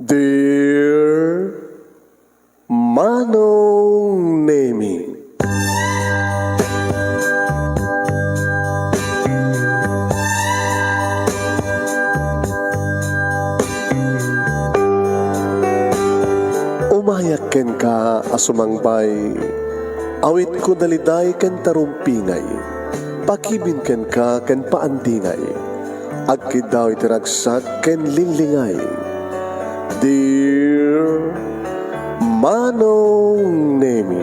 Dear Manong Nemi, umayak ken ka asumangbay, awit ko daliday ken tarumpingay, pakibin ken ka ken paandingay, agkid daw itiragsak ken linglingay. Dear Manong Nemi,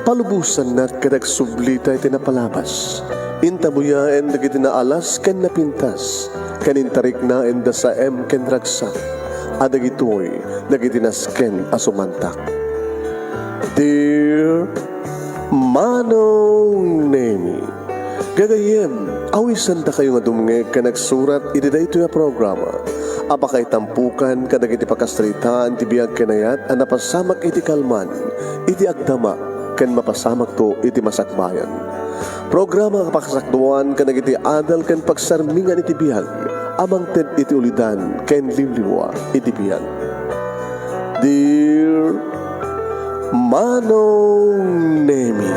palubusan na kadagsublita iti napalabas. Intabuyaen dagiti naalas ken napintas, kanintarik na enda sa ken ragsak. Adagitoy dagiti nasken asumantak. Dear Manong Nemi, gagayem, awisan da kayo nga dumngeg ka nagsurat iti daytoy a programa. Apakay tampukan kadagiti pakastritaan ti biag kenayat a napasamak iti kalman, iti agdama ken mapasamak to iti masakbayan. Programa kapakasakduan kadagiti adal ken pagsarmingan iti biag, amang ted iti ulidan ken limliwa iti biag. Dear Manong Nemi,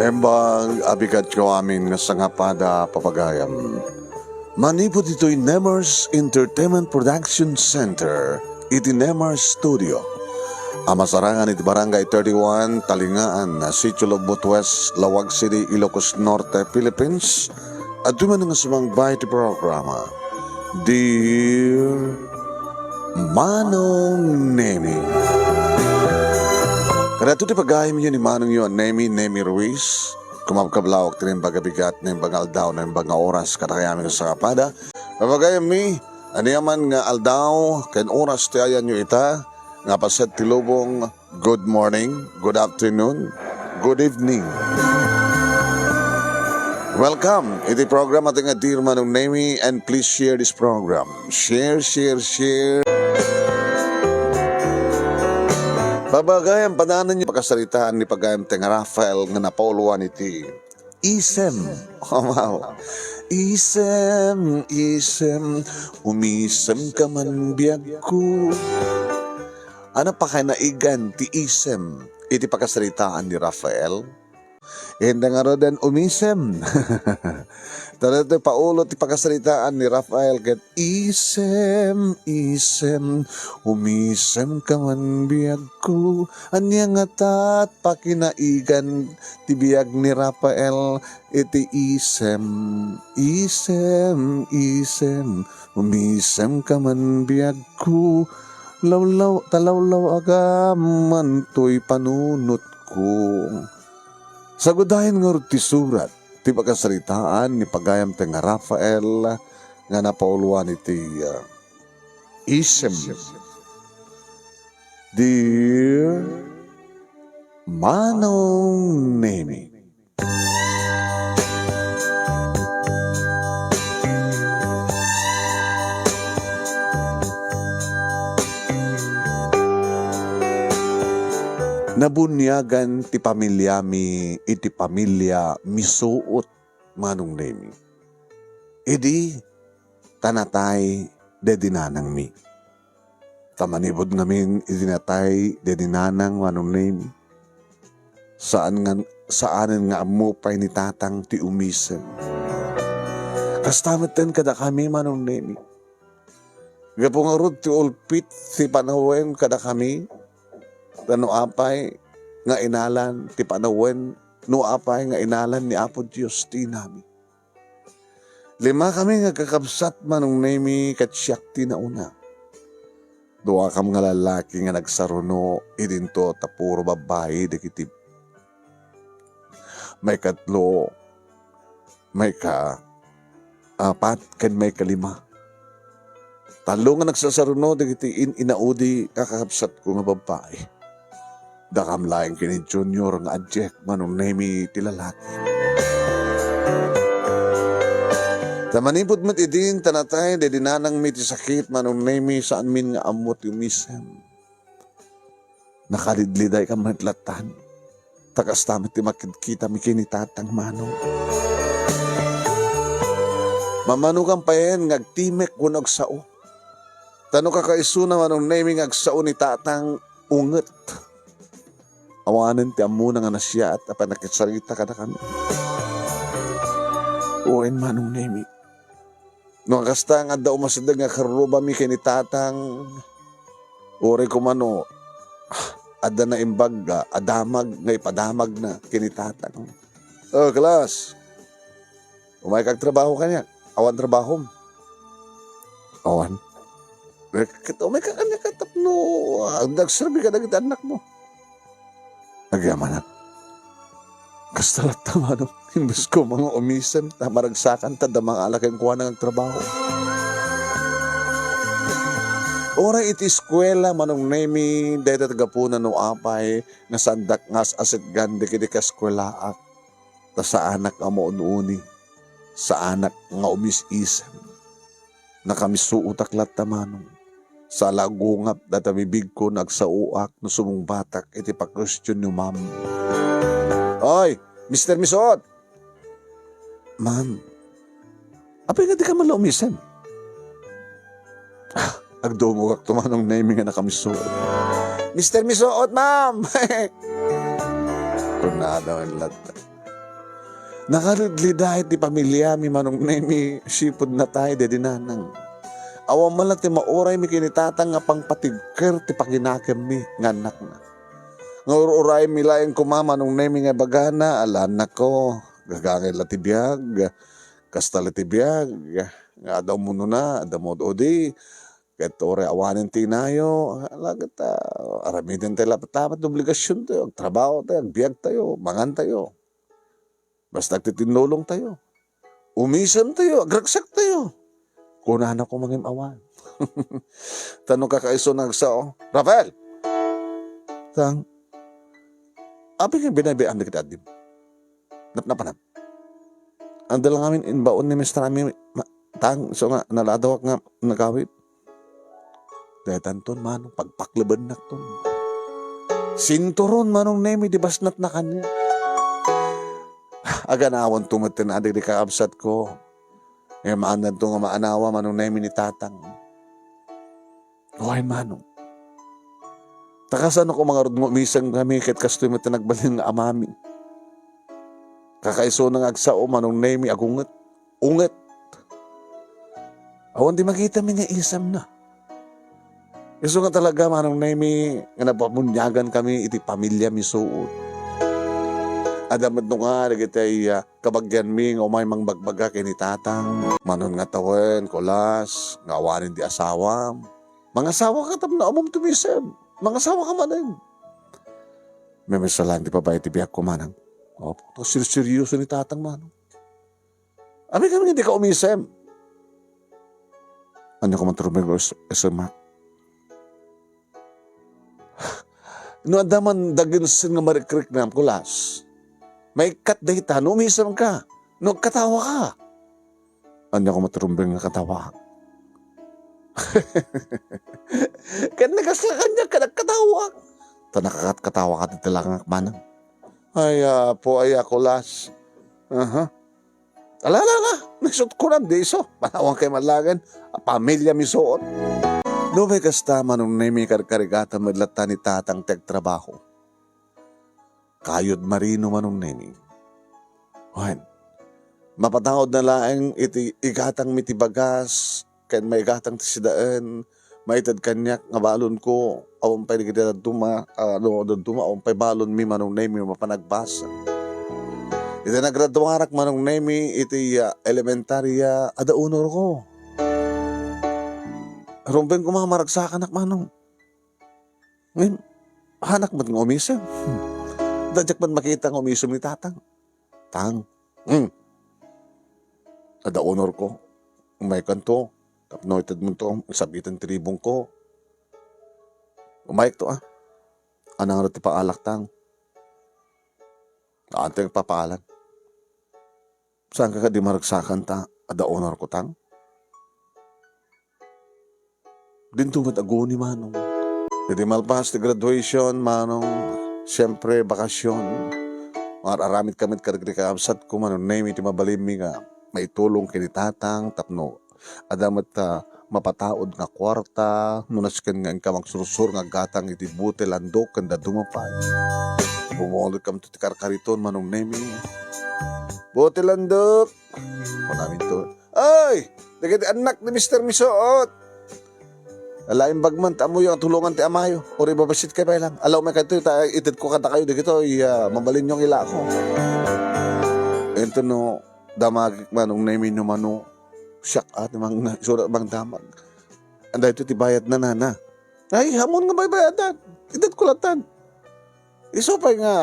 Nembang abigat ko amin nga sangapada papagayam. Manipod ito'y Nemers Entertainment Production Center, iti Nemers Studio. Amasarangan iti Barangay 31, Talingaan, Sitio Logbot West, Lawag City, Ilocos Norte, Philippines. At duman nga sumangbay iti programa. Dear Manong Nemi, kada ito ti pagayam yun ni Manong yun, Nemi Ruiz, kumabkablawak ti rin bagabigat na yung aldaw na yung oras katakayami sa kapada. Kapagayam mi, aniyaman nga aldaw, ken oras ti ayan nyo ita, nga paset ti lubong, good morning, good afternoon, good evening. Welcome, iti program ating nga Dear Manong Nemi, and please share this program. Share. Babagayam, pananan niyo pagkasalitaan ni Pagayam Tenga Rafael nga napauluan iti Isem. Oh, wow. Isem, umisem ka man biyag ko. Ano pa kaya naigan ti Isem? Iti pagkasalitaan ni Rafael. Hindi nga ro din umisem. Tara ito paulo ti pagkasalitaan ni Rafael ket Isem, umisem ka man biyag ko. Anya nga tat pakinaigan ti biyag ni Rafael iti Isem, umisem ka man biyag ko. Talawlaw agaman to'y panunot ko. Sagudahin nga ti surat, ti pagkasalitaan ni Pagayam Tenga Rafael nga napauluan iti Isem. Dear Manong Nemi, nabunyagan ti pamilyami iti pamilya misuot Manong Nemi. Idi tanatay dedinanang mi. Tamanibod ngamin idinatay dedinanang Manong Nemi. Saanen nga amupay ni tatang ti umisem. Kastameten kada kami Manong Nemi. Gapungarod ti ulpit ti panawen kada kami. Tano apay nga inalan ti panawen, no apay nga inalan ni Apo Diyos ti nami. 5 kami nga kakabsat Manong Nemi kat siyak ti nauna. 2 kam nga lalaki nga nagsaruno idinto tapuro babae dikiti. May 3, may 4, ken may 5. 3 nga nagsasaruno dikiti inaudi kakabsat ko nga babae. Dakam laing kini Junior nga adjek Manong Nemi ti lalaki. Tamanipod met idin tanatay dedinanang mi ti sakit Manong Nemi saan min nga amot yung misem. Nakalidliday ka manitlatan. Takas tamit ti makikita mi kinitatang manong. Mamanukan pa yan, ngagtimek kunog sao. Tano ka kaisuna manong naming agsao ni tatang unget. Awanan ti amuna nga nasya at apanakitsarita ka na kami. Uwen manong naming. Nung kasta nga daw masadag nga karuba mi kinitatang uri ko mano, ada na imbag, adamag, nga ipadamag na kinitatang. Oh, kelas. Umay kag trabaho kanya. Awan trabaho. Awan. Umay kag kanya katapno. Nagserbi ka na anak mo. Nagyaman na. Kastalat tama no. Imbes ko mga umisan, maragsakan ta, damang alak yung kuha ng trabaho. Ora iti eskwela manong nemi dahil tagapunan no apay nga sandak ngas asit gandi kiti kaskwelaak ta sa anak nga maununi sa anak nga umis-isem na kami suutak latta manong sa lagungap data bibig ko nagsauak no sumong batak iti pa-question ni ma'am. Oy, Mr. Misot! Ma'am, apay nga di ka man umisem? Agdumugak tumanong naming nga nakamisoot. Mr. Misoot, ma'am! Kunada ang lata. Nakalidlidahit di pamilya mi manong nami sipod na tayo de dinanang. Awang man ti mauray mi kinitatang nga pangpatigker ti panginakem mi nga anak na. Nga uray mi layan ko mama nung nami nga bagana alanak ko. Gagangay latibiyag. Kasta latibiyag. Nga adaw mo na, adaw mo odi. Kahit ore awanin tinayo, alagat aramitin tayo tapat obligasyon tayo, trabaho tayo, biyag tayo, mangan tayo. Basta titinulong tayo. Umisan tayo, agragsak tayo. Kunahan ako mangim awan. Tanong ka kaiso nagsao, Rafael! Tang, abi nga binabian na kita adim. Napanap. Ang dalang amin inbaon ni Mr. Ami, tang, so nga, naladawak nga nagawit. Dahil tanton manong pagpaklaban na ton. Sinturon manong nemi di basnat na kanya. Aganawan tumatin adik di kaabsat ko. E maanan to nga maanawa manong nemi ni tatang. Uwain manong. Takasan ako mga rod mo misang kami kahit kastoy mo tinagbalin nga amami. Kakaiso ng agsao manong nemi agunget. Unget. Awan di makita mi nga isam na. Iso nga talaga manong nemi nga napamunyagan kami iti pamilya mi suod. Adamat nung nga nagitay kabagyan mi nga umay mang bagbaga kay ni tatang. Manon nga tawen, kulas, nga awanin di asawa. Mga asawa ka tam na umom tumisem. Mga asawa ka manin. May misalan di pa ba iti biyak ko manang. Opo, seryoso ni tatang manong. Ami kami hindi ka umisem. Ano ka man turumig o esumak. No adaman dagin sin nga marikrik na kulas. May kat data, no umisam ka. No katawa ka. Ano ko maturumbing nga katawa. Kan nagaslakan niya ka nagkatawa. Ta nakakatawa ka dito lang manang. Ay po ay kulas. Alala, nagsut ko lang di iso. Panawang kay malagan. Pamilya mi suot. No may kasta manong nemi karkarigata madlata ni tatang tegtrabaho. Kayod marino manong nemi. Wan, mapatangod na laeng iti igatang mitibagas, ken may igatang tisidaan, maitad kanyak nga balon ko, awang pwede kita duma, awang pwede balon mi manong nemi mapanagbasa. Iti nagraduarak manong nemi iti elementarya ada unor ko. Rumpin ko mga maragsakan ak manong. Ngayon, hanak ba't ng umisam? Dadyak ba't makita ng umisam ni tatang? Tang. Ada honor ko. Umay kanto. Tapno itad mo to. Sabitan tribong ko. Umayk to Anang rati paalak tang. Naantay papalan. Saan ka di maragsakan ta? Ada honor ko tang? Dinto mataguni manong. Hindi malpas ti graduation manong. Siyempre bakasyon. Mararamit kami karagri kaamsat ko man name iti mabalimi nga maitulong kinitatang tapno adamat mapataod nga kwarta nunasken nga ingka magsursur nga gatang iti butel andok kanda dumapay bumulod kam to ti karkariton manong name butel andok namin to ay dagiti anak ni Mr. Misoot alaing bagman tamo yung tulungan ti amayo ori babasit kay pa lang alaw may kanto itid ko kada kayo dito mabalin yung ila ko ento no damag manong name no mano siyak at mang surat mang damag anday ito ti bayad na nana ay hamon nga bayadan itid ko latan iso pa nga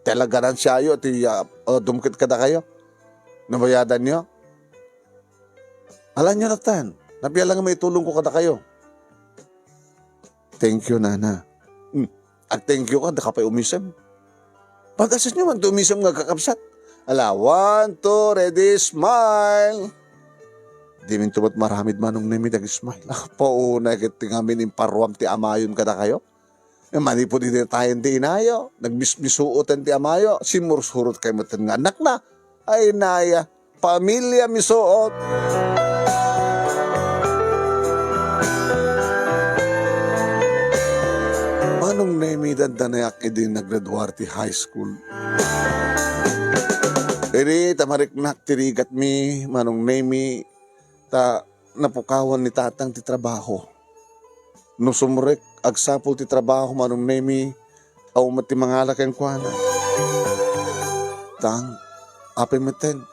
talagaran siya ayo ti dumkit kada kayo nabayadan nyo alam nyo latan napiya lang may tulong ko kada kayo. Thank you, nana. At thank you ka, nakapay umisam. Pag-asas nyo man, umisam nga kakapsat. Ala, 1, 2, ready, smile. Di min tumat maramid manong nami nag-smile. Pauna, kiti ngamin imparwam ti amayon kada kayo. Mani po din tayo ti inayo. Nagmismisuotan ti amayo. Simursurot kayo matan nga anak na. Ay, naya. Pamilya misuot. Manong nemi danayak din naggraduarte high school. Eri tamariknak tirigat mi manong nemi ta napukawan ni tatang ti trabaho. No sumrek agsapol ti trabaho manong nemi aw mati mangala ken kuana. Tang apay meten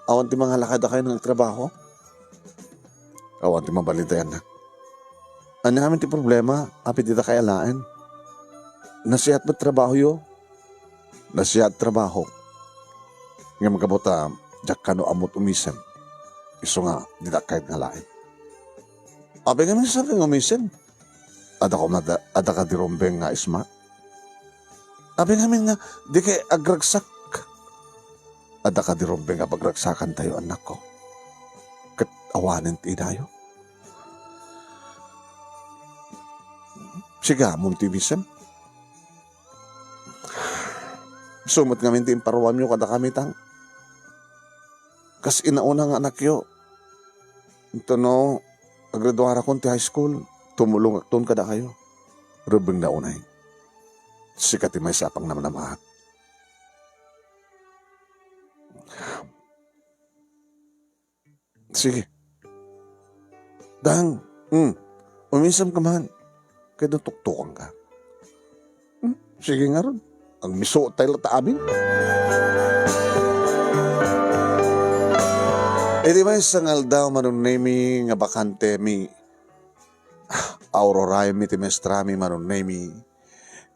awan ti mangala kada kayo ng trabaho. Awan ti mabalita yan na. Ano namin ti problema apay dita kay alaan. Nasiyat ba trabaho yo? Nasiyat trabaho. Nga magkabota, jak kano amot umisem. Iso nga, di da kahit nga lain. Abi nga sabi nga umisem. Ada ka di rombeng nga isma. Abi nga nga, di kay agragsak. Ada ka di rombeng nga pagragsakan tayo anak ko. Kat awanin ti inayo. Siga, mong tibisem. Sumot nga minti imparwam nyo kada kami tang. Kas inauna nga anak yo. Ito no, paggraduara ko ti high school, tumulong akton kada kayo. Rubeng na unay. Sikati may sapang naman na mahat. Sige. Dang, umisam ka man. Kaya tuktukan ka. Sige nga ron. Ang miso tayo taabing. Di ba sangal daw manong nemi nga bakante mi Aurora mi timestrami manong nemi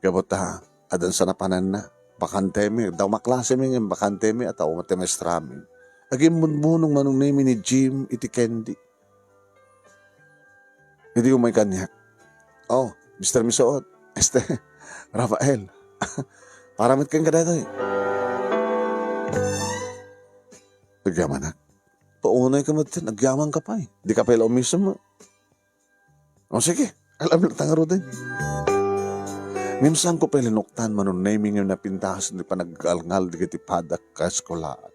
gabota adan sa napanan na bakante mi daw maklase mi nga bakante mi at ako timestrami agim munmunong manong nemi ni Jim iti Candy. Hindi ko may kanyak. Oh, Mr. Misoot, Rafael. Paramit kang kada ito eh. Nagyaman na. Paunay ka matin, nagyaman ka pa eh. Di ka pala umisam mo. O sige, alam na tangaro din. Minsan ko pala nuktan manon naming yung napintakas ni panaggalngal di kiti padak ka eskolaan.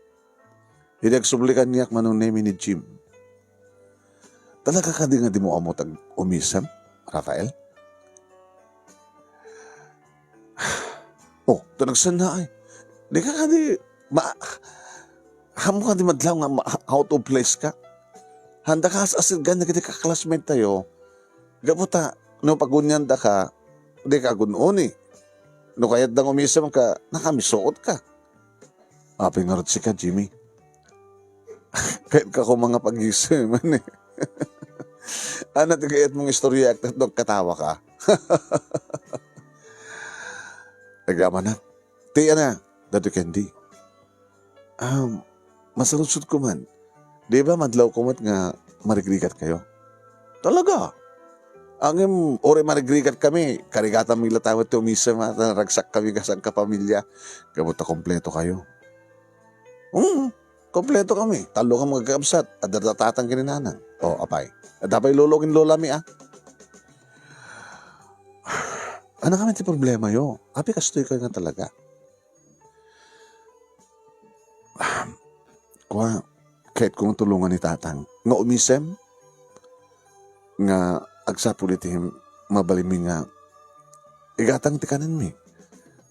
Hindi agsublikan niyak manon naming ni Jim. Talaga ka di nga di mo amot ag umisam, Rafael? Oh, tanagsan na ay. Di ka di, hamo ka di madlaw nga out of place ka. Handa ka asid ganda kiti ka classmate tayo. Gabuta, no pagunyan da ka, di ka gununi. No kayat dang umisam ka, nakamisukot ka. Apay nga si ka, Jimmy. Kahit ka ko mga pag-isip man eh. Ano tigayat mong istorya at katawa ka? Nagama na. Tiya na, Dado Candy. Masalusod ko man. Di ba madlaw ko nga marigrigat kayo? Talaga. Ang ore marigrigat kami, karigatan mila tawad to umisa ragsak kami kasang kapamilya. Kabuta kompleto kayo. Kompleto kami. Talo ka mga kakabsat at dadatatang kininanan. O, apay. At apay lologin lola mi Ano kami ti problema yo? Api kastoy ka nga talaga. Kwa, kahit kung tulungan ni tatang, nga umisem, nga agsapulitim, mabalimi nga, igatang tikanan mi.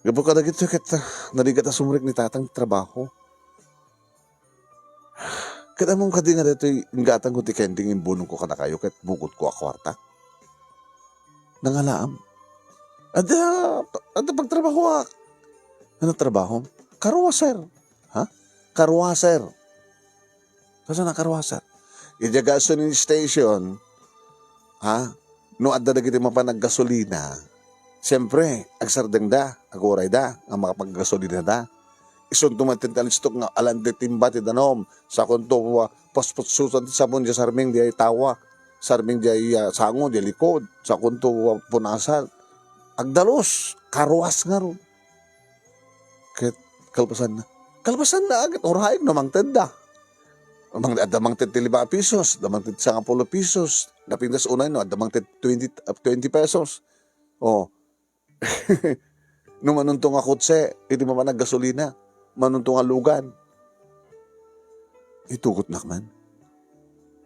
Gapo ka dagit kita, naligat na sumurik ni tatang trabaho. Kaya mong kadi nga dito, igatang ko tikending imbunong ko kada kayo, kahit bukod ko akwarta. Nangalaam. Ada pagtrabaho ak. Ano trabaho? Karwaser. Ha? Karwaser. Kasi na karwaser. Ija gasoline station, ha? No adda na kita mapanaggasolina. Siyempre, agsardeng da, aguray da, ang makapaggasolina da. Isun tumatintalistok nga alante timba ti danom. Sa kunto, pasputsusan ti sabon di sarming di ay tawa. Sarming di ay sango, di likod. Sa kunto, punasan. Agdalos, karwas nga ron. Kaya kalpasan na. Kalpasan na agad, orahay na mang tenda. Damang tit 5 pesos, damang tit 10 pesos. Napindas unay no, damang tit 20 pesos. Oh. Nung manuntong nga kutse, hindi mo man gasolina. Manuntong nga lugan. Itugot na man.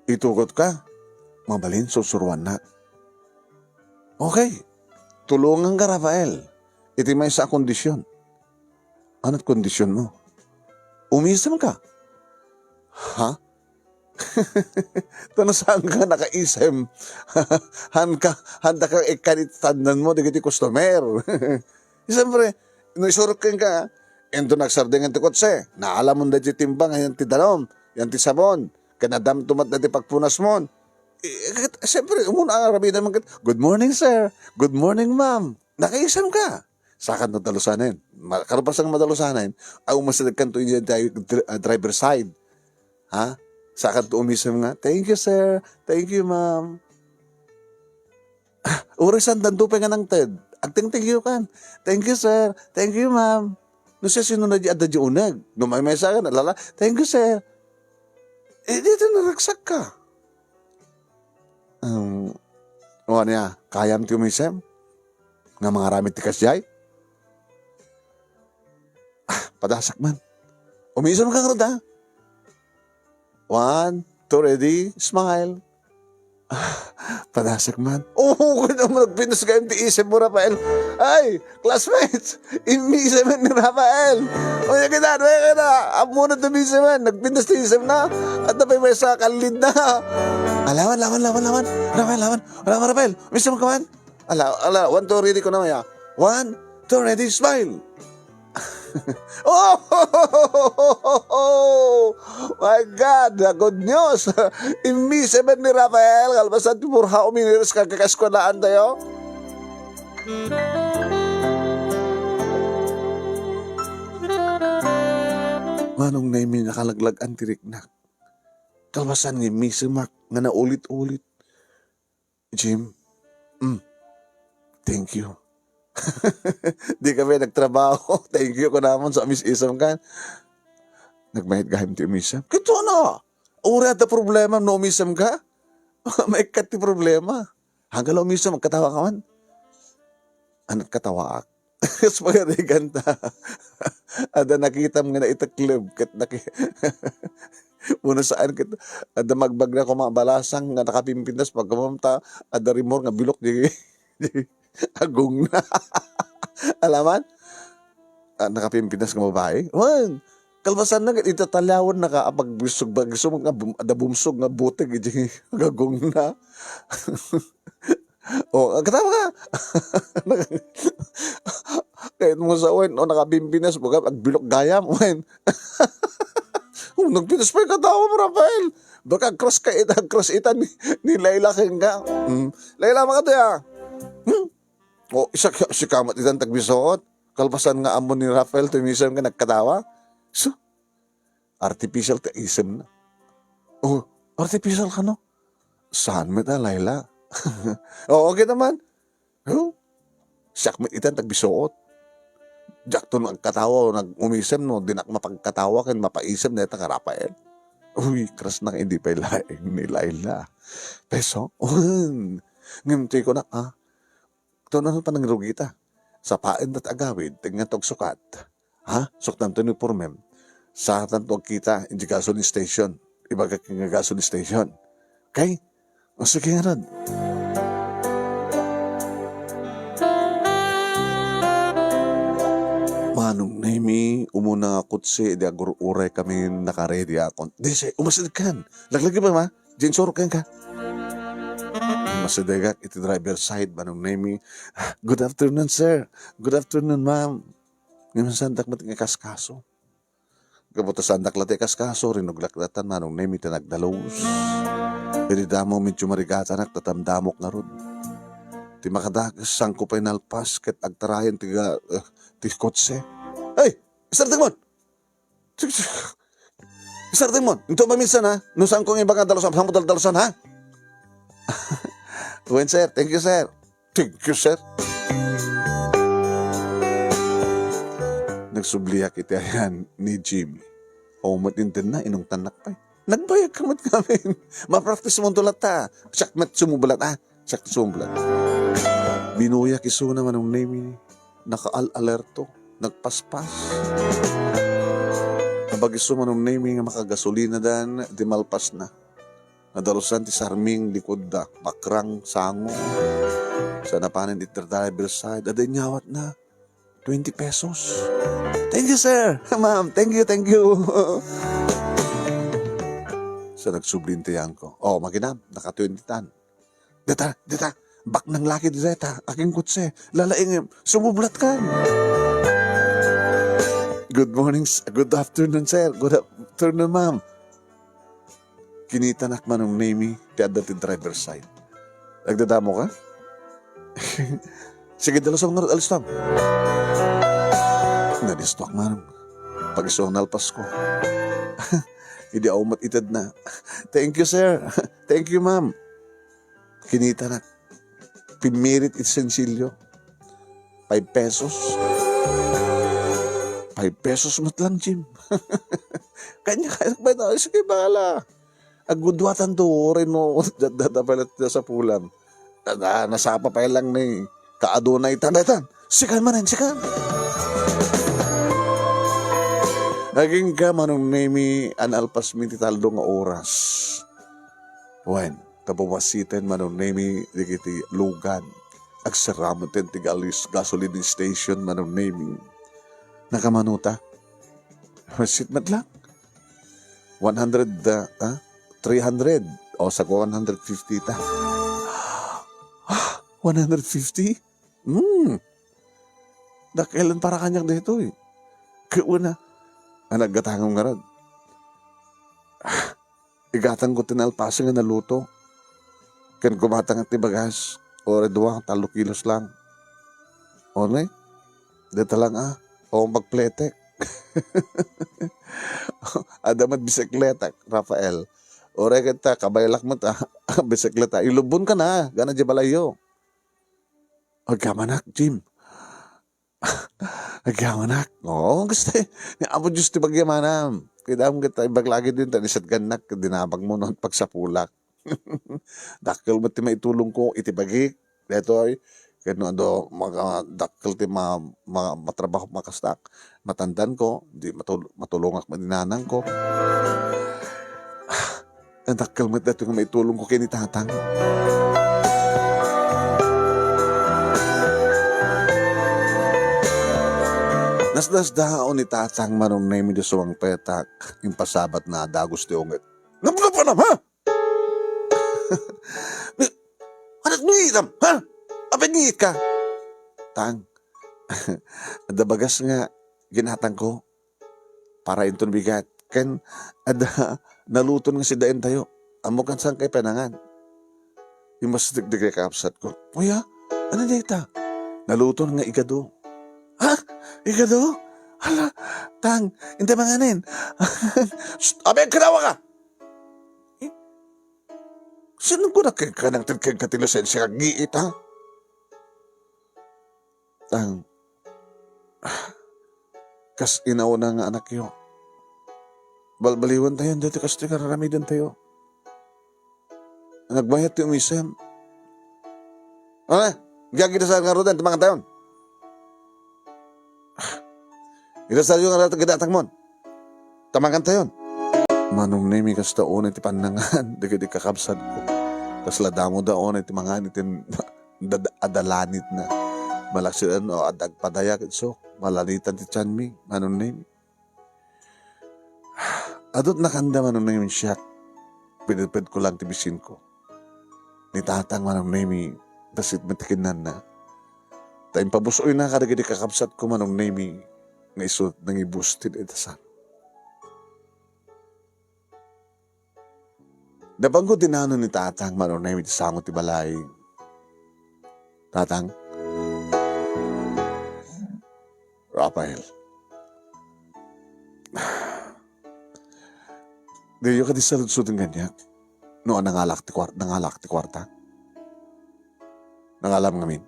Itugot ka. Mabalin, susuruan na. Okay. Tulungan ka, Rafael. Iti may sa kondisyon. Ano't kondisyon mo? Umisam ka. Ha? Tano saan ka nakaisem? Handa ka ikanitanan mo, di kiti customer. Siyempre, isurok ka, ento nagsardingan ti kotse, naalam mo na di timbang, yan ti danom, yan ti sabon, kanadam tumat na ti pagpunas mo. Siyempre, umuna ang rabi naman, good morning sir, good morning ma'am, nakaisem ka. Sakat na talusanin. Karapasang madalusanin, ay umasalag kanto yung driver side. Ha? Sakat to umisem nga, thank you sir, thank you ma'am. Urisan danto pa nga ng TED. Agting-thank you kan. Thank you sir, thank you ma'am. No siya sino na di adda di unag. No may sa akin, alala, thank you sir. Dito naragsak ka. O niya, kayam ti umisem? Nga mga ramit ti kasyay? Padasak man. Umisem ka nga ha? 1, 2, ready, smile. Padasak man. Oo, kung naman nagpinas kayo ti isip mo, Rafael. Ay, classmates, imisip ni Rafael. O yan kita, amo na tumisip man. Nagpinas ti isip na. At napay may sa kalid na. Lawan. Rafael, lawan. Rafael. Umisip ka man. 1, 2, ready ko na maya. 1, 2, ready, smile. Oh my God, good news. Imbisible ni Rafael, kalbasan ti Purha uminiris kagkakaskulaan tayo. Manong na yung nakalaglag ang tiriknak. Kalbasan ni Misimak nga na ulit-ulit. Jim, thank you. Di kami nagtrabaho. Thank you ko naman sa umisisam ka. Nagmahit gahim ti umisam. Kito na. Uri at problema no umisam ka. May kat ti problema. Hanggang umisam, magkatawa ka man. Anat katawa ak. Kasi pagarigan ta. Ada nakita mo nga na itaklib. Muna saan kita. Ada magbag na kumabalasang nga nakapimpintas pagkamamta. Ada rimor nga bilok di agong na. Alaman? Nakapimpinas ng babae? Man, kalbasan na, itatalawan na ka, pagbusog, ada bumsog nga butig, agong na. O, katawa ka. Kahit mo sa uwan, nakapimpinas mo ka, agbilok gayam, uwan. Nagpinas pa yung katawa mo, Rafael. Baka cross ita ni Layla kang ka. Layla, makataya. O, si kamat itang tagbisuot. Kalpasan nga amon ni Rafael, tumisam ka nagkatawa. So, artificial ta isem na. Oh, artificial ka no? Saan mo ta, Layla? O, okay naman. Oh, siyak mo itang tagbisuot. Diyak to nagkatawa, nag-umisem no, dinak mapagkatawa kan mapaisem na ita ka Rafael. Uy, kras na hindi pa ilaing ni Layla. Peso? Ngimti ko na, ito na pa nang rugita. Sa pain at agawid, tingnan tog sukat. Ha? Suktan to ni Purmem. Sa tanto kita, hindi gasoline station. Iba ka nga gasoline station. Okay? O sige nga ron. Manong Nemi, umuna nga kutsi, di agur-uray kami nakaredy akon. Di siya, umasid kan. Laglagi ba ma? Diyan soro ka. Masidagak, iti driver side, Manong Nemi. Good afternoon, sir. Good afternoon, ma'am. Ngayon sandak mat nga kaskaso. Kabuta sandak lati kaskaso, rinuglaklatan, Manong Nemi, tinagdalos. Pwede damo, medyo marigata nak, tatamdamok nga ron. Ti makadagas, sangko pa'y nalpas, ket agtarayan, ti kotse. Ay! Isarting mo! Isarting mo! Ito ba minsan ha? Nung saan kong ibang dalasan, saan mo dalasan ha? Well, sir. Thank you, sir. Thank you, sir. Nagsubliyak iti ayan ni Jimmy. O matintin na, inong tanak pa. Nagbayag kamat kami. Ma-practice mo tulat ta. Siyak mat sumubulat ha. Siyak sumubulat. Binuyak iso naman ang name. Naka-alerto. Nagpaspas. Kapag iso man ang name nga makagasolina dan, di malpas na. Nadalusan ti sarming likod da, bakrang sango. Sa napanin iti driver side, aday nyawat na. 20 pesos. Thank you, sir. Ma'am, thank you. Sa nagsublintiyan ko. Oh, maginam, naka-20 tan. Dita, bak ng laki dita, aking kutse. Lalaing, sumublat ka. Good morning, good afternoon, sir. Good afternoon, ma'am. Kinitanak man ng Nemi, ti adda ti driver side. Nagdadamo ka? Sige, dalasang nga alis tam. Nadistok man. Pag-isong nalpas ko. Hindi ako matitad na. Thank you, sir. Thank you, ma'am. Kinitanak. Pimirit itsensilyo. 5 pesos. 5 pesos mat lang, Jim. Kanya, ba na? Sige, bahala. Agudwatan to, rin mo, dadapalat sa pulam. Nasapa pa lang ni kaadunay tanatan. Sikan manin, sikan. Naging ka manong Nemi analpas minti taldo nga oras. Wen, tapawasitin manong Nemi dikiti lugan. Agsaramon ten tigalis gasoline station manong Nemi. Nakamanuta. Masit mat lang. 300 o sa 150 ta. 150? Dakailan para kanyang dito eh. Kauna, naggatangong nga rad. Igatang ko tinalpasa nga naluto. Kan kumatang at tibagas. O redwa, 3 kilos lang. O na dito lang o magpletek. Adamat bisikleta, Rafael. Ore kita, kabaylak mo ta, bisikleta. Ilubon ka na, gana di balayo. Agkamanak, Jim. Agkamanak. Oo, gusto eh. Amo just ibagyamanam. Kaya mo kita ibaglagi din, tanisat ganak, dinabag mo noon pagsapulak. Dakil mo ti maitulong ko, itibagi. Dito ay, kaya do mga dakil ti matrabaho makastak. Matandan ko, di matulungak madinanang ko. Ang dakil mo dito nga maitulong ko kini tatang. Nasdas daon ni tatang manong na medyo suwang petak. Yung pasabat na dagos ti unget. Napula pa na, ha? Anak ngitam, ha? Apet ngit ka? Tang, adabagas nga ginatang ko para inton bigat. Ken, ada naluton nga si daen tayo. Amo kan sang kay penangan. Yung mas digdig kapsat ko. Kuya, ano dita? Naluton nga igado. Ha? Igado? Hala, tang, hindi manganin. Abe, kanawa ka! Sino ko na ka ng katilusensya kag giit, ha? Tang, kas inauna nga anak yo. Balbaliwan tayo, dito kas ti kararamidan tayo. Nagbayat ti umisem. Ano? Gagi na sa ngarudan, mga tayon. Ito sa iyo nga natin kidatang mo. Tamagan tayon. Manong nemi kas taon iti panangan, di kakabsat ko. Tas ladamo daon iti mangan itin adalanit na. Malaksiran o adag padayak so, malalitan ti tiyan mi, manong nemi. Adot nakanda manong nemi siya, pinipid ko lang ti bisin ko. Ni tatang manong nemi, basit matikinan na. Tayong pabusoy na kadagidi kakabsat ko manong nemi, nga isot nang ibustin itasan. Napangko dinano ni tatang manong nemi ti sangot ti balay. Tatang, Rafael, diyo ka di salud-sudin ganyan. Noon nangalak ti kwarta. Nangalam ngamin.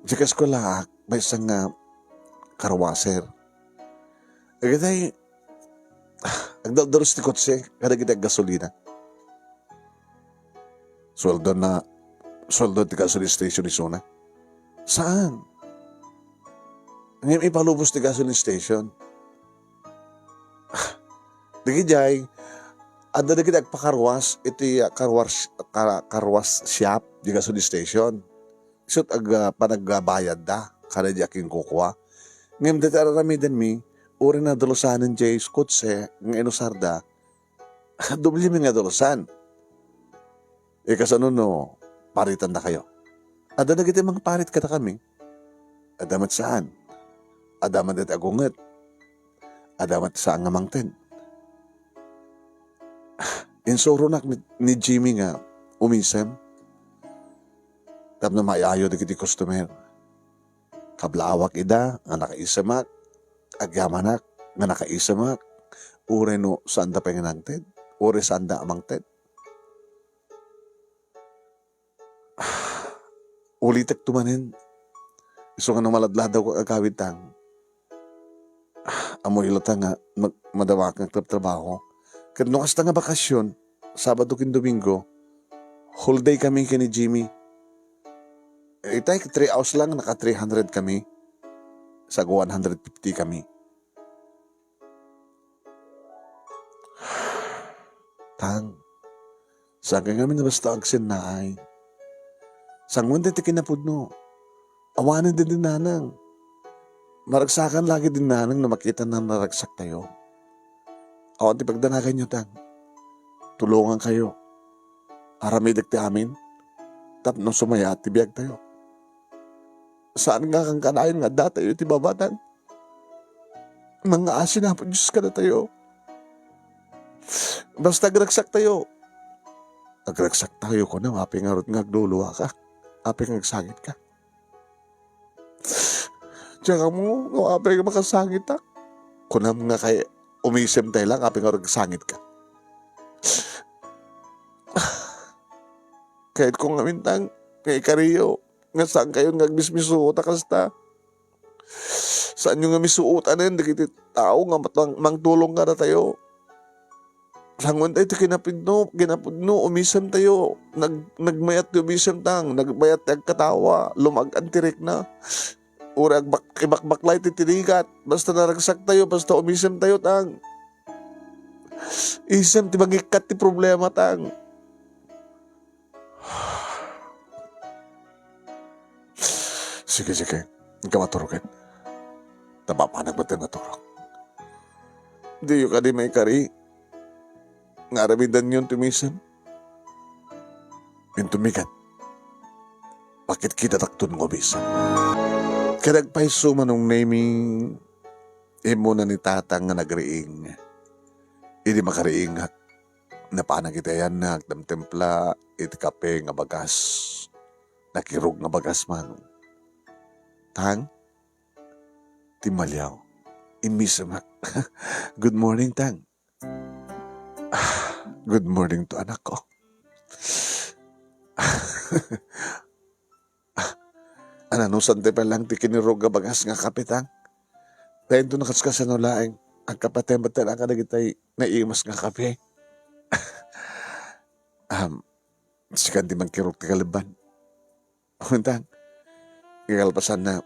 Sikas ko laak, may isang karwaser. Agad agdadaros ti kotse, kada kita gasolina. Sweldo ti gasoline station ni Sona. Saan? Ngayon ipalubos ti gasoline station. Digi jay, ada na kita agpakarwas, iti karwas shop di gasoline station. Isot panagbayad da, kada di aking kukuha. Ngayon dati araramidan mi, uri na dulusanan jay skotse, ng inusarda, dubli mi nga dulusan. Kasano no, paritan na kayo. Ada na kita mga parit kata kami. Adamat saan? Adamat at agunget. Adamat saan nga mangten. Insuro nak ni Jimmy nga umisem. Tap na maayo di kiti customer. Kablawak ida, nga nakaisamak. Agyamanak, nga nakaisamak. Ure no, saan da penginangted? Ure saan da amangted? Ulitek tumanin. Iso nga namaladladaw ko agawid tang. Amoy ilata nga madawak ng trabaho. Kaya nung kasta nga bakasyon, Sabado kin Domingo, whole day kami kini Jimmy. Itay 3 hours lang, naka 300 kami. Sa 150 kami. Tang, saan ka kami na basta agsin na ay? Sangwan din ti kinapudno. Awanan din nanang. Maragsakan lagi din nanang na makita na naragsak tayo. Awan ti pagdanagan nyo tang. Tulungan kayo. Aramidag ti amin. Tapno sumaya at tibiyag tayo. Saan nga kang kanayon nga datayo ti babatan? Mga asin na po Diyos ka na tayo. Basta agragsak tayo. Agragsak tayo ko na maping arot nga agduluwa ka. Apeng nagsangit ka. Tsaka mo, no, apeng makasangit ka. Kunam nga kay umisem tayo lang, apeng nagsangit ka. Kahit kung amintang, kay Kariyo, nga saan kayo nagbismisuot kasta. Saan yung nga misuot, ano yun, dikiti tao nga mangtulong ka na tayo. Sangon tayo ginapudno, umisam tayo. Nagmayat ti umisam tang, nagmayat ti agkatawa, lumag-antirik na. Ura ibakbaklay ti tinigat, basta naragsak tayo, basta umisam tayo tang. Isam ti magikat ti problema tang. Sige, hindi ka maturukin. Tapapanag ba tayo naturok? Di yung ka di may kari. Nga ramidan yun tumisan. Yung tumikat. Bakit kita taktun ngo bisan? Kadagpaiso manong naming imo na ni tatang nga nagriing. Hindi makariing na panagitayan na agdamtempla iti kape nga bagas. Nakirog nga bagas man. Tang, timalyaw. Imisamak. Good morning, Tang. Good morning to anak ko. Ananusan te pa lang ti kinirog nga bagas nga kapitang. Dahil to nakaskasan no laeng. Ang kapatembat na ka na kita'y naimas nga kape. Sikan di man kirog ti kaliban. Kuntang, kikalpasan na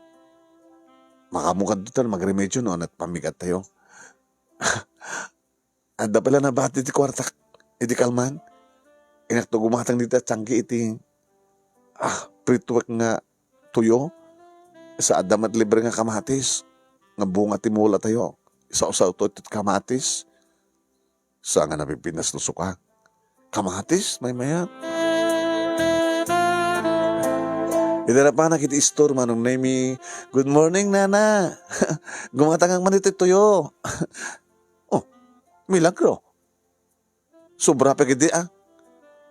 makamukad doon, magremedyo noon at pamigat tayo. Ada pala na bati ti kwarta. Iti kalman. Inakto gumatang dito tiyangki iti prituwak nga tuyo. Sa adamat libre nga kamatis. Nga bunga ti mula tayo. Isa-usaw to iti kamatis. Sa nga napipinas no suka. Kamatis, may mayat. Ito na pa nakiti store manong nemi. Good morning, nana. Gumatang ang manito tuyo. Oh, milagro. Sobra pa gidi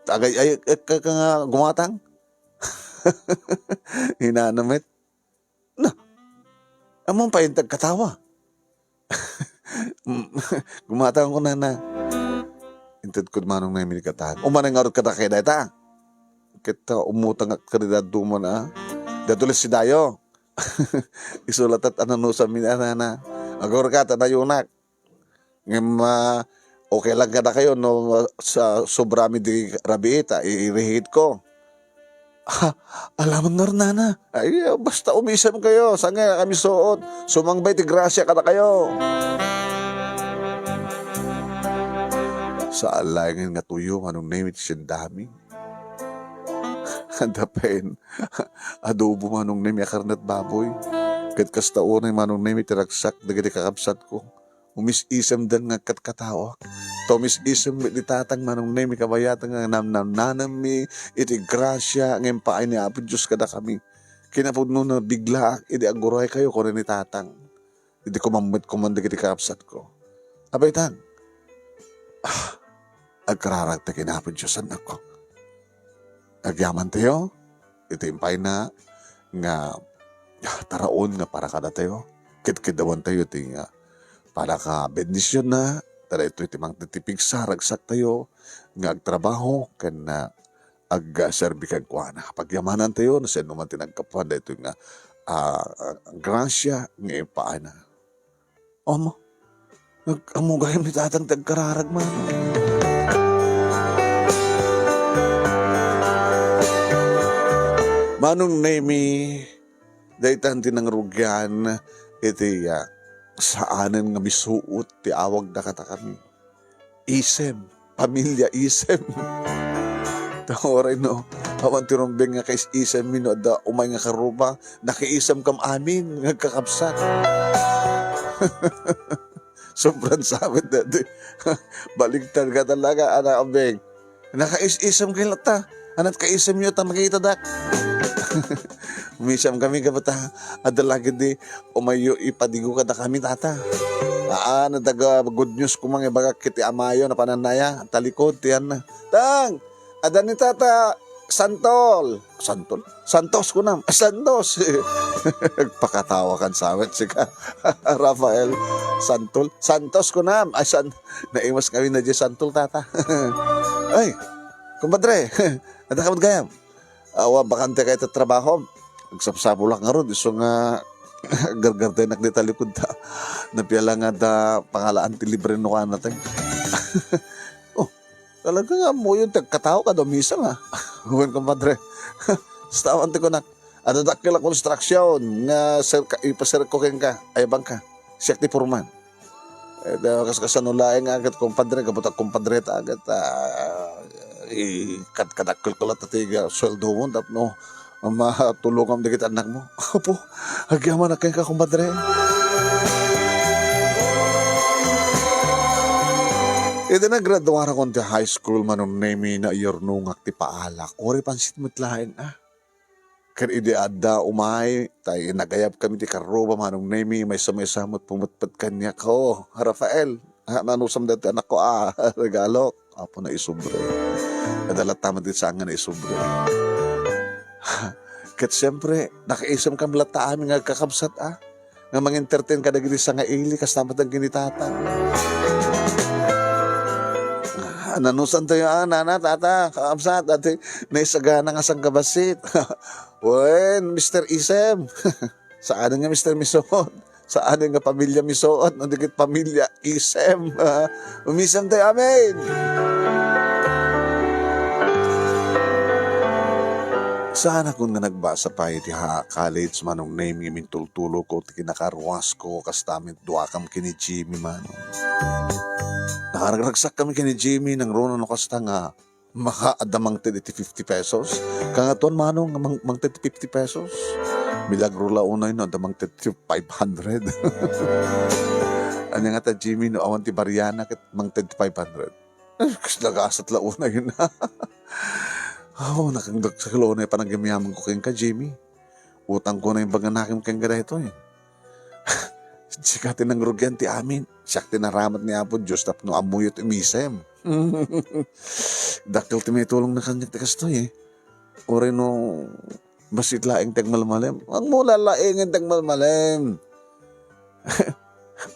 Tagay ay ka nga gumatang. Hinanamit. Na, among pa yung tagkatawa. Gumatang ko nana. Intid ko manong nemi ni katang. Umanang arot ka na kaya dahita. Kita umutang at karidad duman Datulis si Dayo. Isulat at anano sa minana. Agor ka, tanayunak. Ngem, okay lang ka na kayo no, sa sobrami di rabiita, i-reheat ko. Alamang nga nana. Ay, basta umisam kayo. Saan nga kami suot? Sumangbay ti grasya ka na kayo. Sa alay nga tuyo, anong name it siya dami. Handapen, adobo manong nemi akarnat baboy. Kat kastaon ay manong nemi tiraksak dagiti kakabsat ko. Umis-isam dan nga katkatawa. Tomis-isam di tatang manong nemi kabayatan nga namnam mi iti grasya ng paay ni Apo Diyos kada kami. Kinapudno na bigla iti aguray kayo ko ni tatang. Iti kumamit kumanda kiti kakabsat ko. Abay tang, agkararag ta kinapod Diyos anak ko. Agyaman tayo, itimpay na nga taraon nga para kada tayo. Kitkidawan tayo iti nga para ka bendisyon na. Tara ito itimang titipig sa ragsak tayo nga agtrabaho kan na ag-serbikan ko na. Pagyamanan tayo na sa naman tinagkapan ito nga grasya nga ipaan na. Omo, nag-amugayam ni tatang tagkararag man. Manong nemi, daytan tinangrugyan, iti saanan nga misuot, ti awag na kata kami. Isem, pamilya isem. Tawaray no, awan ti rumbeng nga kais isem mino, da umay nga karuba, nakiisem kam amin, nga kakapsat. Sobrang sabit dati. Baligtad ka talaga, anak ambeng. Nakais-isem kayo lata. Anat kaisem nyo, makikita dak. Umisam kami kapata adalagi di umayo ipadigo ka na kami tata. Nadaga good news ko mga baga kiti amayo na pananaya talikod tiyan na. Tang, adan ni tata Santol. Santol? Santos ko na. Santos. Pakatawa kan sawit si ka. Rafael Santol. Santos ko na. Naiwas kami na di Santol tata. Ay, kumpadre. Nadakamad gayam. Awa bakante kayo trabaho. Nagsapsapo lang nga ron. Iso nga gargarte nakditalikod ta. Napiyala nga da pangalaan ti libre no ka natin. Oh, talaga nga mo yung tagkatao ka daw misa nga. Huwag kumpadre. Stawan ti ko na. Ano dakila construction nga ipasir ko ken ka. Ayabang ka. Siyak ti purman. Kasanulaing agad kumpadre. Kabutak kumpadre ta agad. Kadakil ko lang tatiga sweldo mo tapno matulungan dikit anak mo. Opo, agyaman na kayo ka kumpadre. Ito na graduara ko ti high school manong nemi na iyornungak ti paalak. Ori pansit mitlain Kan ideada umay tayo nagayap kami ti karuba manong nemi may samot pumutpat kanya ko. Rafael, nanusam dati anak ko regalo. Apo na isubre. Adalat tama din sa nga na isubre. Kat siyempre, nakaisam kang lata amin nga kakabsat nga mang-entertain ka na gini sa nga ili, kas tamat ang ginitata. Nanusan tayo nana, tata, kakabsat, dati naisagana nga sang kabasit. Wen, Mr. Isem. Saan nga Mr. Misot? Saan nga pamilya Misot? Nandikit pamilya Isem. Umisem tayo amin. Sana kung nga nagbasa pa iti college manong name yung tultulo ko ti kinakarwas ko kas tamit duakam kini Jimmy manong. Nakaragsak kami kay ni Jimmy ng rono no kasta nga makaadamang 50 pesos. Kangatuan manong mang 50 pesos. Milagro la unay no adamang 500. Anya nga ta Jimmy no awan ti Bariana ket mang 500. Kas nagasat la una yun na. Nakangdag sa kilona pa nagamiyaman ko kayong ka Jimmy. Utang ko na yung baganakim kayong gada ito eh. Sikatin ng rugyan ti amin. Siyak tinaramat ni Apo Diyos tapno amuyot imisem. Dakil ti may tulong na kanyang tikas to eh. Ore no basit laing tagmalmalem. Ang mula laing tagmalmalem.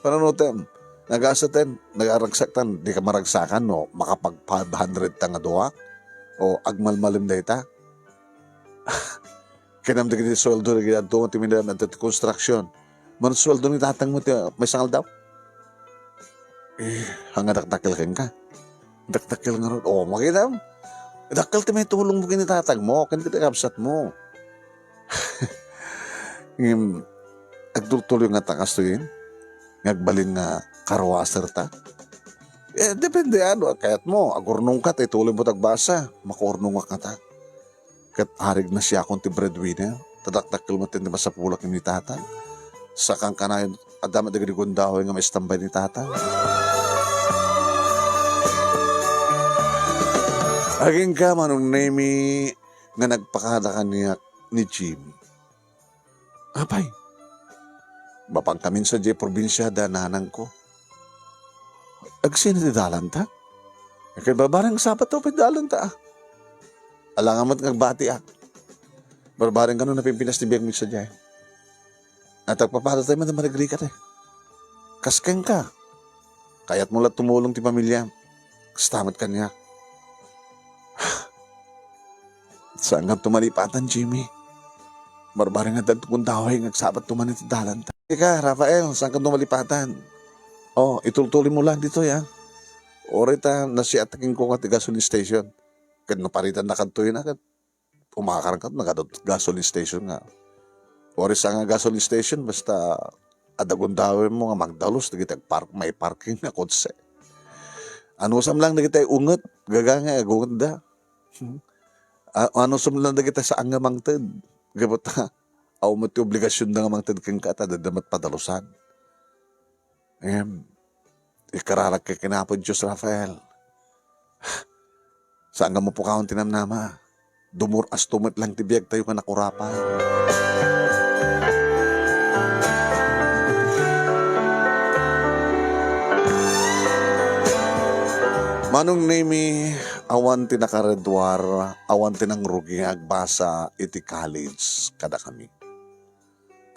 Paano tem? Nagasaten, nagaragsakan, di ka maragsakan no, makapag 500 tanga doa o agmalmalim da ita. Kinam di sweldo di kita doon timindan at construction. Man sweldo ni tatang mo may sangal daw. Hanga dakdakil ka. Dakdakil nga ron. Makita mo. Dakil ti may tulong mo kinitatag mo, kinitakabsat mo. Agtutuloy nga takas to yun. Ngagbalin nga karwaser ta. Depende ano, kayat mo. Agurnong ka, tuloy mo tagbasa. Makurnong ka ta. Kat harig na siya akong ti breadwinner. Tadakdakil mo tindi sa pulak ni tatang. Sakang kanayon, adamat na ginigundahoy nga may stambay ni tatang. Aging ka manong nemi nga nagpakada ka niya ni Jimmy. Apay, mapang kamin sa J probinsya dananang ko. Agsinitidalan ta? Kaya babarang sapat to, pidalan ta. Alangamat ngagbati ak. Barbarang ganun na pimpinas ni Biyang sa J. At agpapada tayo man na maragri ka tayo. Kaskeng ka. Kaya't mula tumulong ti pamilya. Kastamat ka niya. Saan nga tumalipatan, Jimmy? Barbarang nga dad kung daway ngagsabat tumanit ti dalan ta. Ika, Rafael, saan ka tumalipatan? Itultuloy mo lang dito ya. Orita nasiataking ko nga ti gasoline station. Kad naparitan na kantoy na kat umakarang nagadot gasoline station nga. Oris nga gasoline station basta adagundawin mo nga magdalos nagitag may parking na kotse. Ano sam lang nagitay unget gaganga agunget da. Ano sam lang nagitay sa anga mangted. Gabata aw mo ti obligasyon na nga mangted kang kata dadamat padalusan. Ikararak kay kinapod Diyos, Rafael. Saan nga mo po kaon tinamnama? Dumur as tumit lang tibiyag tayo ka nakurapan. Manong nemi, awan tinakaredwar, awan tinang rugi agbasa iti college kada kami.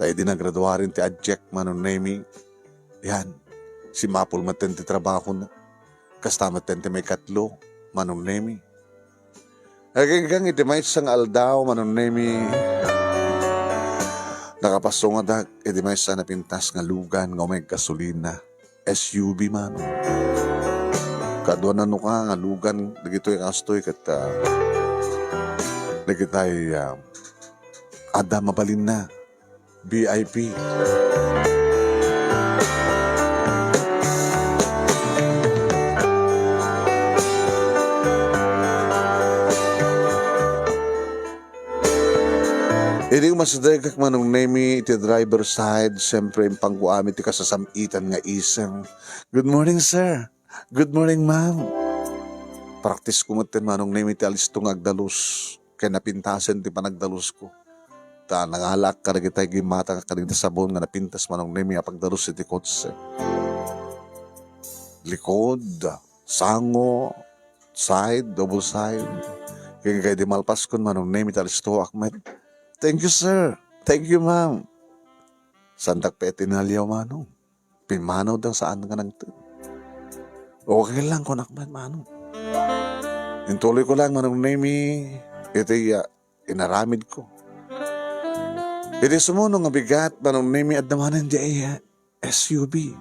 Tayo din nagraduarin ti adjek manong nemi. Yan, si Mapul maten ti trabaho na. Kastamat ten ti may katlo, manong nemi. Aging iti may isang aldaw, manong nemi. Nakapasong nga dag, iti may isang napintas nga lugan, nga may gasolina. SUV manong. Kadwa na ka nga lugan, nagito'y kastoy kat nagitay ada mabalin na VIP. Ini mas dagak manong nemi iti driver side, siyempre yung pangguamit ti kasasamitan nga isang. Good morning, sir. Good morning, ma'am. Practice ko matin manong nemi ti alis itong agdalus. Kaya napintasan ti panagdalus ko. Ta nangalak ka nagitay gimata ka kanina sabon nga napintas manong nemi apagdalus iti kotse. Likod, sango, side, double side. Kaya di malpas ko manong nemi ti alis ito akmet. Thank you, sir. Thank you, ma'am. Sandak pa itinalyaw manong. Pimanaw daw saan ka nang okay lang kung nakman manong. Intuloy ko lang manong nemi. Ito inaramid ko. Ito sumuno nga bigat manong nemi at namanan di SUV.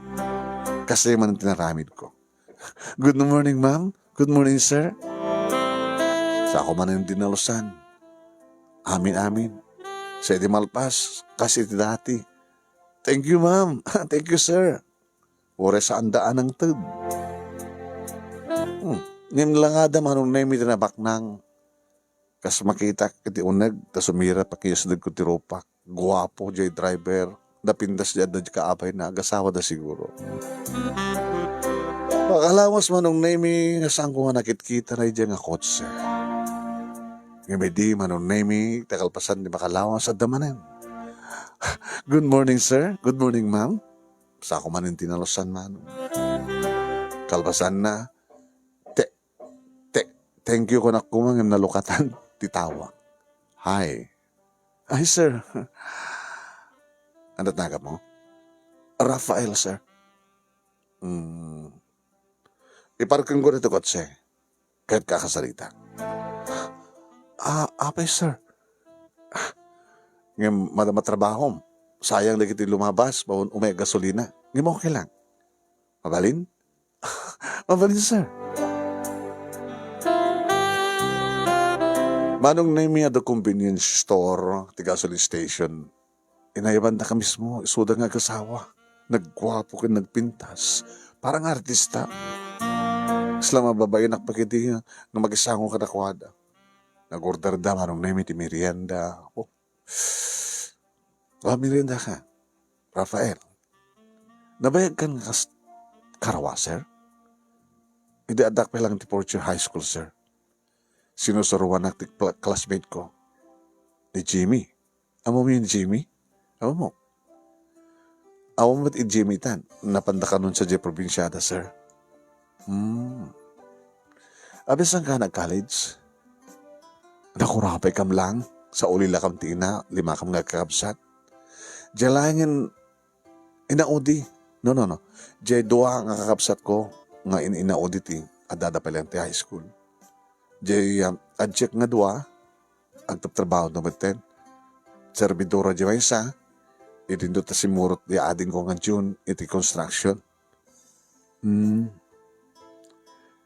Kasi man tinaramid ko. Good morning, ma'am. Good morning, sir. Sa ako man yung dinalusan. Amin. Sa di malpas, kasi ti dati. Thank you, ma'am. Thank you, sir. Ore sa andaan ng tag. Ngim lang ada manong nemi tinabak nang kas makita kiti uneg ta sumira pa kaya sa ko tiropak. Guwapo jay driver. Napindas dyan na kaabay na agasawa da siguro. Pagkalawas manong nemi nga saan ko nga nakit-kita na dyan nga kotse. Ngimidi manong nemi takalpasan di makalawas at damanin. Good morning sir. Good morning ma'am. Sa ako manin tinalosan manong. Kalpasan na. Thank you ko na kumang nalukatan. Titawa. Hi. Hi, sir. Ano tanggap mo? Rafael, sir. Iparking ko nito kotse. Kahit kakasalita. Apay, sir. Ngayon, matrabaho. Sayang lagi lumabas. Bawon umay gasolina. Ngayon mo okay lang. Mabalin? Mabalin, sir. Manong name at the convenience store, ti gasoline station. Inayaban na ka mismo, isuda nga kasawa. Nagwapo ka, nagpintas. Parang artista. Isla mababae nakpakiti nga mag-isango ka nakwada. Nag-order da, manong name ti merienda. Merienda ka. Rafael, nabayag ka nga karawa, sir? Hindi adak pa lang ti Fortune High School, sir. Sinusuruan na classmate ko. Ni Jimmy. Amo mo yun, Jimmy? Amo mo. Amo mo't i-Jimmy tan. Napanda ka nun sa J. Provinciada, sir. Abesan ka nag-college? Nakurapay kam lang. Sa ulila kam tina, 5 kam nagkakabsat. Jalangin, inaudi. No. J. 2 nga kakabsat ko, nga inaudi ti, adada pa lang ti high school. Jay, adjek nga 2, agtatrabaho na maten. Servidora di isa, itindot ta si Murot di ading ko nga June, iti construction.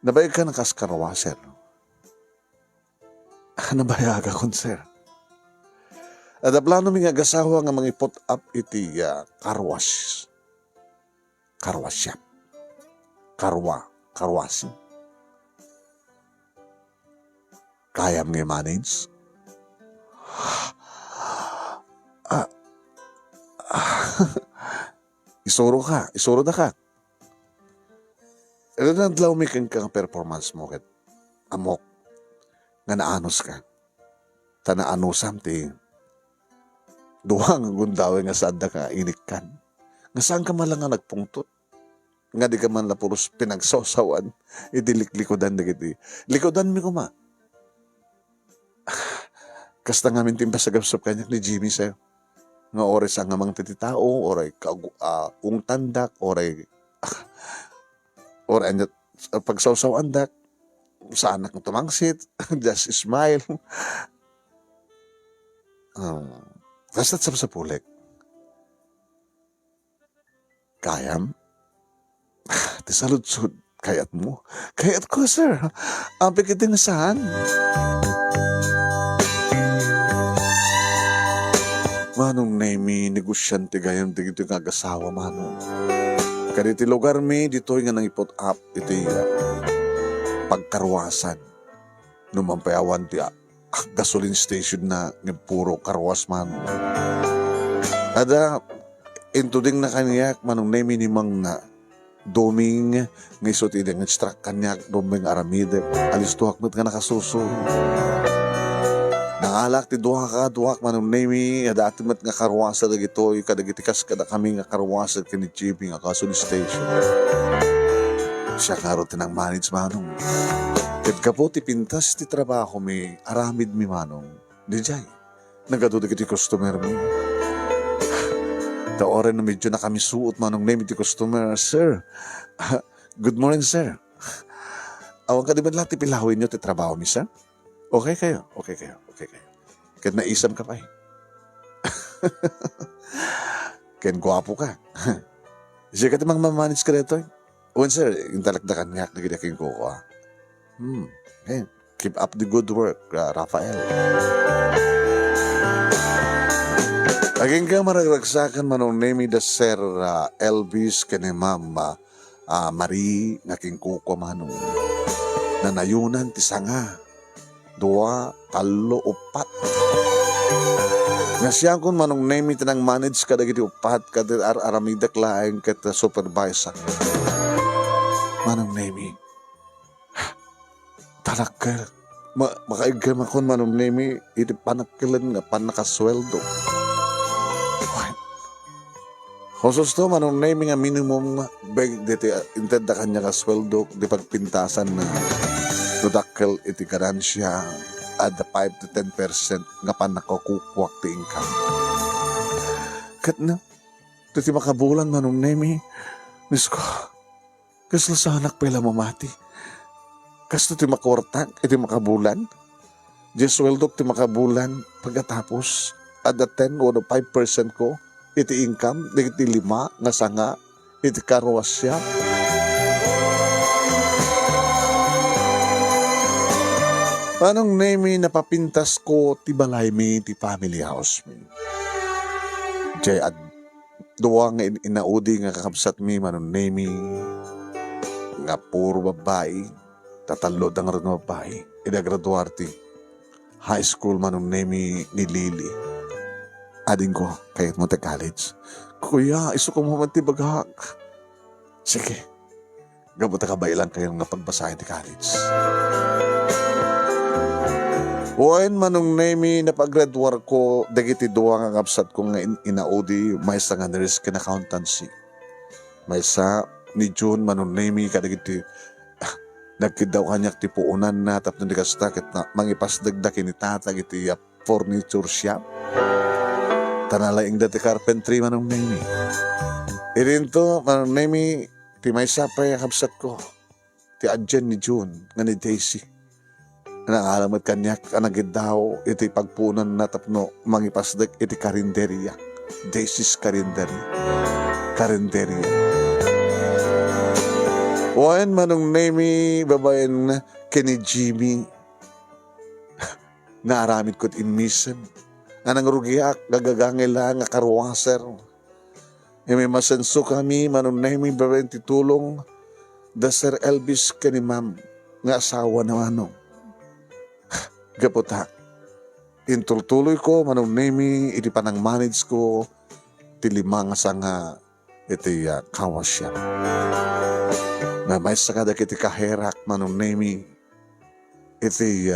Nabayag ka ng kaskarwa, sir. Nabayag akon, sir. At plano mi nga gasawa nga mga put up iti karwas. Karwas shop. Karwasin. Kaya mo i-manage? Isuro na ka. Ito na dlaw may kang performance mo ket amok nga naanos ka. Tanaano something. Duwang gundawe nga sadda ka inikkan. Nga saan ka man lang nga nagpungtot. Nga di ka man la puros pinagsosawan. Idilik-likodan na giti. Likodan mi ko ma. Kasta ngamin timba sa gapsop kanya ni Jimmy sir. Nga oras ang amang tititao, oray tandak, oray pagsawsaw andak, sa anak ng tumangsit, just smile. Basta't sa pulik. Kayam? Tisaludsud, kayat mo. Kayat ko, sir. Ang pikitin saan? Manong naimi, negosyante gayam dito nga gasawa, manong. Kaditi lugar mi, dito nga nang ipot up, iti pagkarwasan. Numampayawan ti gasoline station na ng puro karwas, manong. Ada, intuding na kanyak, manong naimi ni mang na doming, nga isot ideng extract kanyak, doming aramide, alistuhak mo't nga nakasuso. Nangalak ti duhak manong nemi dati mat nga karwasa dagitoy kadagitikas kada kami nga karwasa kini Jimmy nga gasoline station. Siya karo tinang manage manong. Ket kapo ti pintas ti trabaho mi aramid mi manong. Dijay. Nagado dagiti customer mi. Ta oren na medyo na kami suot manong nemi ti customer. Sir. Good morning, sir. Awang ka di ba lang ti pilawin nyo ti trabaho mi, sir? Okay kayo. Kahit naisam ka pa eh. Kahit gwapo ka. Siya ka timang mamanage ka rito eh. Uwan sir, yung talakdakan nga, naginaking ko ko. Okay. Keep up the good work, Rafael. Aging ka maragragsakan manong nemi da sir Elvis kani ma'am Mari nga kingkuko manong nanayunan ti sanga, 2, 3, 4. Nga siya kun manong name tinang manage kadagiti upat kada aramidak laeng ket supervisor. Manong name talakkel makaigam akon manong name iti panakkilan nga panakasweldo. Khusus to manong name nga minimum beg diti intenda kanya ka sweldo di pagpintasan na dudakkel iti ganansya at the 5 to 10% nga panakukukwak ti income. Kat na, iti makabulan manong name Miss ko, kasla sa anak pala mamati. Kasto ti makwartag iti makabulan. Di sweldo ti makabulan pagkatapos at the 10 o 5% ko iti income, iti 5 nga sanga, iti karwasya. Anong name napapintas ko ti balay mi, ti family house mi. Jay at duwa nga inaudi nga kakabsat mi manong name nga puro babae, tatalo dang rin babae, graduarte high school manong name ni Lily. Ading ko, kahit mo te college. Kuya, iso ko mo man ti baghak. Sige, gabuta ka ba ilang kayo nga pagbasahin ti college? Uwain manong name na pag-graduar ko, dagiti duwa nga kapsat ko nga inaudi, may sa nga risk and accountancy. May sa ni June manong name kadagiti nagkidaw kanyak ti puunan na tapno di kastakit na mangipasdagdakin ni tatag iti furniture shop. Tanalaing dati carpentry manong name. Irinto manong name ti may sapay kapsat ko. Ti adyan ni June nga ni Daisy. Nangalamat kanyak anagid daw iti pagpunan na tapno mangipasdag iti karinderya. Daisy's karinderya. Karinderya. Wan manong name babayan kini Jimmy. Naaramid ko't inmission. Anang rugiak, gagagangila nga karwaser. May masenso kami, manong name babayan titulong, da Sir Elvis kani ma'am, nga asawa na manong. Gaputa, intultuloy ko, manong name, iti panang manage ko, ti 5 nga sanga, iti kawasya. Na may sakada kiti kaherak, manong name, iti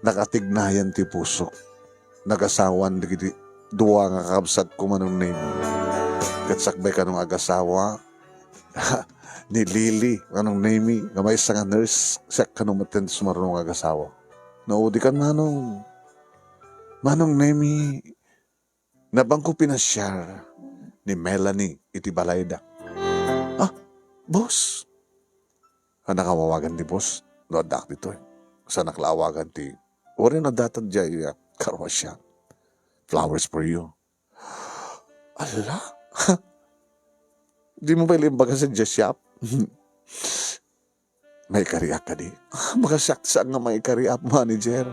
nakatignayan ti puso. Nagasawan di 2 nga kakabsat ko manong name. Katsakbay ka nung agasawa ni Lily, anong name, nga may nga nurse, siya ka nung matend sumarunong agasawa. Naudi ka manong name, nabang ko pinasyar ni Melanie iti balayda. Boss, nakawawagan di boss, no adak dito sa naklawagan ti, ori na datad dya karwasya. Flowers for you. Ala? Di mo pa ilimbaga sa jazz shop? May kariak ka di. Makasyak saan nga may kariak manager.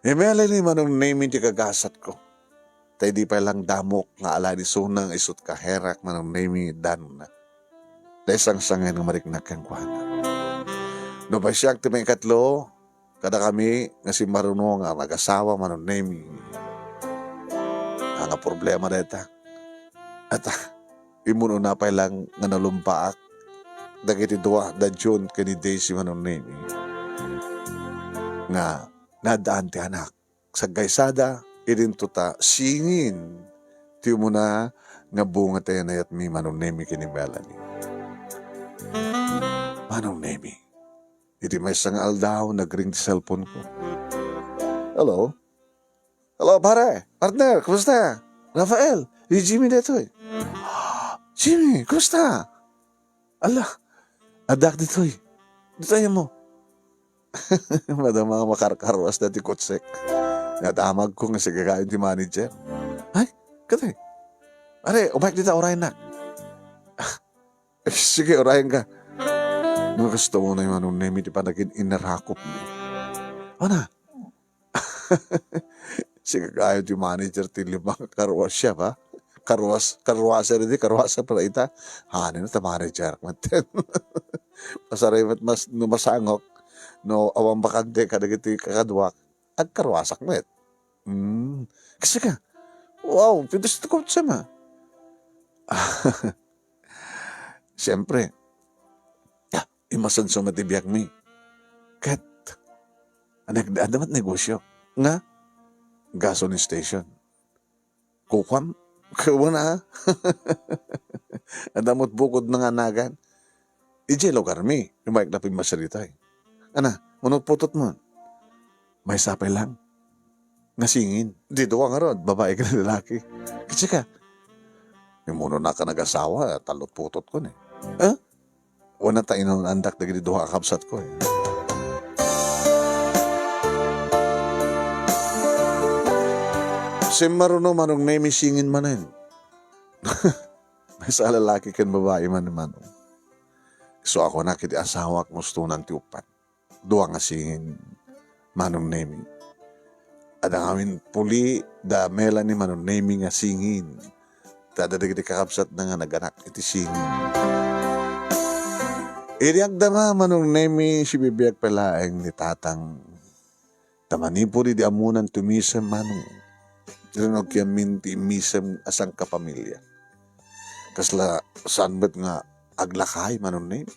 Melanie manong name ti kagasat ko. Tay di pa lang damok nga ala di sunang isut kaherak manong name dan na. Dahil sang-sangay ng mariknak kang kuhana. No ba siya ti may katlo, kada kami nga si marunong nga mag-asawa manong name. Nga problema deta. At imuno na pa lang nga nalumpaak dagiti 2 da June kani Daisy manong name. Nga nadaan ti anak sa gaysada irinto ta singin ti muna nga bunga tayo na yat mi manong name kini Melanie. Manong name. Iti may sangal daw, nag-ring di cellphone ko. Hello? Hello, pare. Partner, kumusta? Rafael, di Jimmy dito eh. Jimmy, kumusta? Ala, adak dito eh. Dito mo. Madam mga makarkarwas na ti kutsek. Natamag ko nga sigagayon ti manager. Ay, katay. Pare, umayk dito, orayan na. Sige, orayan ka. Nung gusto mo na yung anong name, di pa naging inarakop mo. Ano? Sige kayo yung manager ti 5 karwas siya ba? karwasa rin karwasa para ita. Hanin na tamari jarak maten. Pasaray mas numasangok, no awang bakante kadagiti kakadwak, ag karwasak met. Kasi ka, wow, pintas ito ko sama. Siyempre, imasan sa matibiyag mi. Kat, damat negosyo. Nga, gasoline station. Kukwam, kawan na. Adamot bukod na nga nagan. Ije lugar mi, yung maik na pimasaritay. Ana, munot putot mo. May sapay lang. Nasingin. Dito ka nga ron, babae ka na lalaki. Kasi ka, yung muno na ka nag-asawa, talot putot ko na. Wala tayo nang andak na giniduha kapsat ko. Si maruno manong name singin manin. May sa lalaki kan babae man naman. So ako na kiti asawa k musto ng tiupan. Duwa nga singin manong name. Ada ngamin puli da mela ni manong name nga singin. Tadadig di kakapsat na nga naganak iti singin. Iriyak dama manong name si bibiyag palaeng ni tatang. Tamanipuri di amunan tumisem manong. Dinog yamin ti misem asang kapamilya. Kasla saan ba't nga aglakay manong name.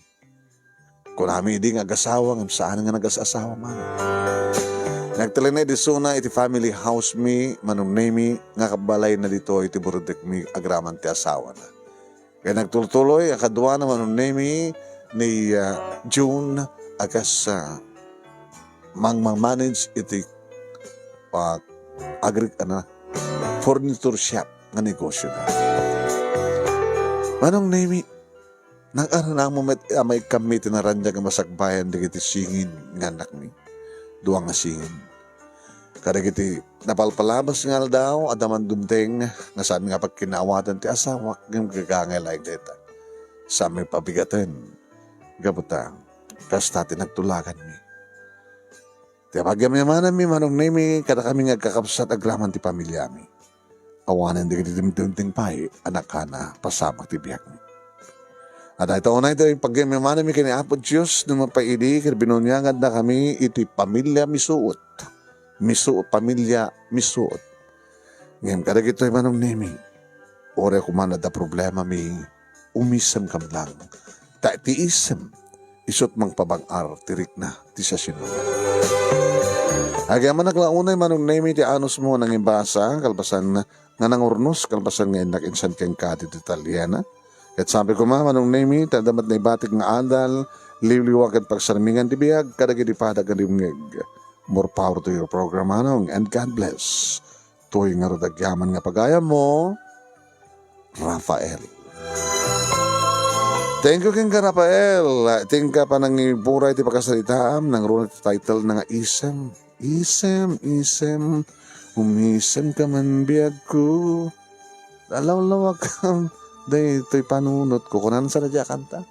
Kung kami di nga agasawa, ngam saan nga nagasasawa man. Nagtalinay di suna iti family house mi, manong name nga kabalay na dito iti burudek mi agraman ti asawa na. Kaya nagtuloy, akadwa na manong name ni June agas manage iti furniture shop nga negosyo na. Manong name nag-ano na mo may kami tinaranya nga masakbayan di kiti singin nga anak mi. Duwa nga singin. Kada kiti napalpalabas nga daw adaman dumteng nga saan nga pagkinawatan ti asawa ng gagangay like deta. Sa may pabigatan. Gabuta. Kasta tinagtulakan mi. Ti pagyamanan mi manong name kada kami nga kakapsat agraman ti pamilya mi. Awanan di kiti dimting pay anak ka na pasamak ti biyak mi. At ito unay ito yung pagyamanan mi kini Apo Diyos na mapaidi kaya binunyangad na kami iti pamilya misuot. Pamilya misuot. Ngayon kada kito yung manong name. Ore kumana da problema mi umisam kam lang. Ta ti isam. Isot mang pabangar tirik na ti sa sinunod. Agaman naglaunay manong name ti anos mo nang imbasa kalbasan nga nangurnos kalbasan nga inak insan keng kati ti Italiana. At sabi ko manong name tadamat na ibatik nga adal liwliwag at pagsarmingan ti biyag kadagi di padag alimngeg. More power to your program anong and God bless. Tuy nga rodagyaman nga pagaya mo Rafael. Thank you king ka Rafael. Ting ka pa nang iburay ti pagkasalitaam nang runat title na nga isem. Isem, umisem ka man biyag ko. Alaw-lawag ka. Day, ito'y panunot ko. Kunan sa radya kanta.